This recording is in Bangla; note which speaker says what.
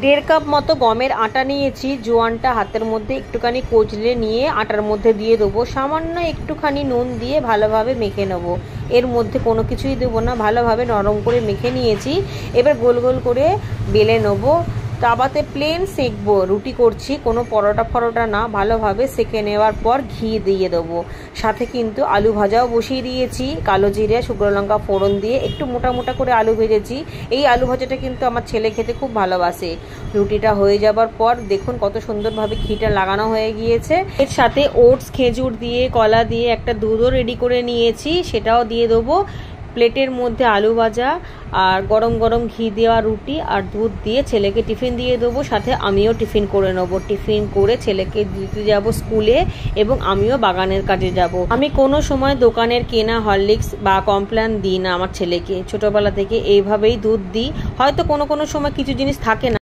Speaker 1: 1.5 কাপ মতো গমের আটা নিয়েছি। জোয়ানটা হাতের মধ্যে একটুখানি কচলে নিয়ে আটার মধ্যে দিয়ে দেবো। সামান্য একটুখানি নুন দিয়ে ভালোভাবে মেখে নেবো। এর মধ্যে কোনো কিছুই দেবো না, ভালোভাবে নরম করে মেখে নিয়েছি। এবার গোল গোল করে বেলে নেবো। তাওয়াতে প্লেন সেঁকবো, রুটি করছি, কোনো পরোটা ফরোটা না। ভালোভাবে সেঁকে নেওয়ার পর ঘি দিয়ে দেবো। সাথে কিন্তু আলু ভাজাও বসিয়ে দিয়েছি। কালো জিরে শুকনো লঙ্কা ফোড়ন দিয়ে একটু মোটা মোটা করে আলু ভেজেছি। এই আলু ভাজাটা কিন্তু আমার ছেলে খেতে খুব ভালোবাসে। রুটিটা হয়ে যাবার পর দেখুন কত সুন্দরভাবে ঘিটা লাগানো হয়ে গিয়েছে। এর সাথে ওটস, খেজুর দিয়ে, কলা দিয়ে একটা দুধও রেডি করে নিয়েছি, সেটাও দিয়ে দেবো। প্লেটের মধ্যে আলু ভাজা আর গরম গরম ঘি দেওয়া রুটি আর দুধ দিয়ে ছেলেকে টিফিন দিয়ে দেবো। সাথে আমিও টিফিন করে নেবো। টিফিন করে ছেলেকে দিতে যাব স্কুলে এবং আমিও বাগানের কাজে যাব। আমি কোনো সময় দোকানের কেনা হরলিক্স বা কমপ্ল্যান দিই না আমার ছেলেকে। ছোটোবেলা থেকে এইভাবেই দুধ দিই। হয়তো কোনো কোনো সময় কিছু জিনিস থাকে না।